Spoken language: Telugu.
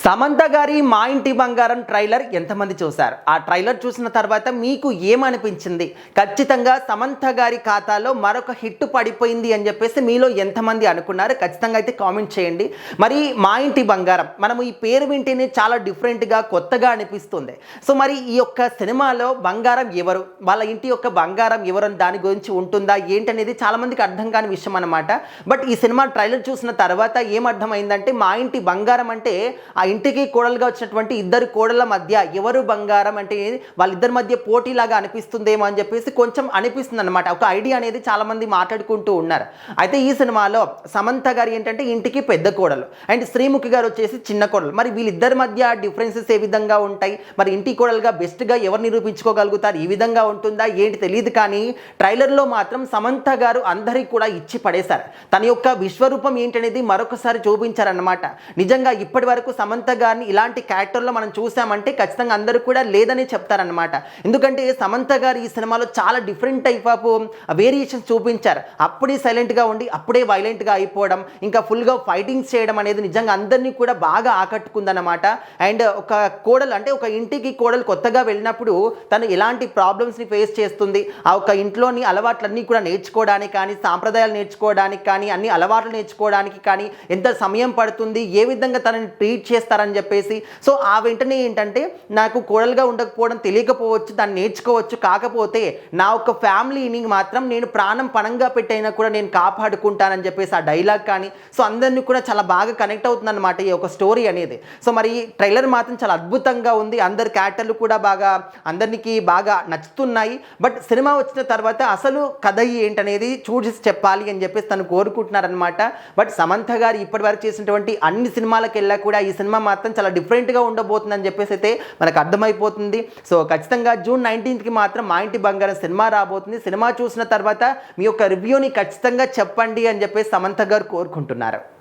సమంత గారి మా ఇంటి బంగారం ట్రైలర్ ఎంతమంది చూశారు? ఆ ట్రైలర్ చూసిన తర్వాత మీకు ఏమనిపించింది? ఖచ్చితంగా సమంత గారి ఖాతాలో మరొక హిట్ పడిపోయింది అని చెప్పేసి మీలో ఎంతమంది అనుకున్నారు? ఖచ్చితంగా అయితే కామెంట్ చేయండి. మరి మా ఇంటి బంగారం మనము ఈ పేరు వింటేనే చాలా డిఫరెంట్గా కొత్తగా అనిపిస్తుంది. సో మరి ఈ యొక్క సినిమాలో బంగారం ఎవరు, వాళ్ళ ఇంటి యొక్క బంగారం ఎవరు అని దాని గురించి ఉంటుందా ఏంటనేది చాలామందికి అర్థం కాని విషయం అనమాట. బట్ ఈ సినిమా ట్రైలర్ చూసిన తర్వాత ఏమర్థమైందంటే మా ఇంటి బంగారం అంటే ఆ ఇంటికి కోడలుగా వచ్చినటువంటి ఇద్దరు కోడల మధ్య ఎవరు బంగారం అంటే వాళ్ళిద్దరి మధ్య పోటీలాగా అనిపిస్తుందేమో అని చెప్పేసి కొంచెం అనిపిస్తుంది అనమాట. ఒక ఐడియా అనేది చాలామంది మాట్లాడుకుంటూ ఉన్నారు. అయితే ఈ సినిమాలో సమంత గారు ఏంటంటే ఇంటికి పెద్ద కోడలు అండ్ శ్రీముఖి గారు వచ్చేసి చిన్న కోడలు. మరి వీళ్ళిద్దరి మధ్య డిఫరెన్సెస్ ఏ విధంగా ఉంటాయి, మరి ఇంటి కోడలుగా బెస్ట్గా ఎవరు నిరూపించుకోగలుగుతారు, ఈ విధంగా ఉంటుందా ఏంటి తెలియదు. కానీ ట్రైలర్లో మాత్రం సమంత గారు అందరికీ కూడా ఇచ్చి పడేశారు. తన యొక్క విశ్వరూపం ఏంటనేది మరొకసారి చూపించారన్నమాట. నిజంగా ఇప్పటి వరకు సమంత గారిని ఇలాంటి క్యారెక్టర్లో మనం చూసామంటే ఖచ్చితంగా అందరూ కూడా లేదని చెప్తారనమాట. ఎందుకంటే సమంత గారు ఈ సినిమాలో చాలా డిఫరెంట్ టైప్ ఆఫ్ వేరియేషన్స్ చూపించారు. అప్పుడే సైలెంట్గా ఉండి అప్పుడే వైలెంట్గా అయిపోవడం, ఇంకా ఫుల్గా ఫైటింగ్స్ చేయడం అనేది నిజంగా అందరినీ కూడా బాగా ఆకట్టుకుందన్నమాట. అండ్ ఒక కోడలు అంటే ఒక ఇంటికి కోడలు కొత్తగా వెళ్ళినప్పుడు తను ఎలాంటి ప్రాబ్లమ్స్ని ఫేస్ చేస్తుంది, ఆ ఒక ఇంట్లోని అలవాట్లన్నీ కూడా నేర్చుకోవడానికి కానీ, సాంప్రదాయాలు నేర్చుకోవడానికి కానీ, అన్ని అలవాట్లు నేర్చుకోవడానికి కానీ ఎంత సమయం పడుతుంది, ఏ విధంగా తనని ట్రీట్ చేస్తారని చెప్పేసి. సో ఆ వెంటనే ఏంటంటే నాకు కోడలుగా ఉండకపోవడం తెలియకపోవచ్చు, దాన్ని నేర్చుకోవచ్చు, కాకపోతే నా ఒక ఫ్యామిలీని మాత్రం నేను ప్రాణం పణంగా పెట్టైనా కూడా నేను కాపాడుకుంటానని చెప్పేసి ఆ డైలాగ్ కానీ సో అందరినీ కూడా చాలా బాగా కనెక్ట్ అవుతుందన్నమాట ఈ ఒక స్టోరీ అనేది. సో మరి ట్రైలర్ మాత్రం చాలా అద్భుతంగా ఉంది. అందరి క్యారెక్టర్లు కూడా బాగా అందరికి బాగా నచ్చుతున్నాయి. బట్ సినిమా వచ్చిన తర్వాత అసలు కథ ఏంటనేది చూసి చెప్పాలి అని చెప్పేసి తను కోరుకుంటున్నారనమాట. బట్ సమంత గారు ఇప్పటి వరకు చేసినటువంటి అన్ని సినిమాలకు వెళ్ళా కూడా ఈ సినిమా మాత్రం చాలా డిఫరెంట్గా ఉండబోతుందని చెప్పేసి అయితే మనకు అర్థమైపోతుంది. సో ఖచ్చితంగా జూన్ 19కి మాత్రం మా ఇంటి బంగారం సినిమా రాబోతుంది. సినిమా చూసిన తర్వాత మీ యొక్క రివ్యూని ఖచ్చితంగా చెప్పండి అని చెప్పేసి సమంత గారు కోరుకుంటున్నారు.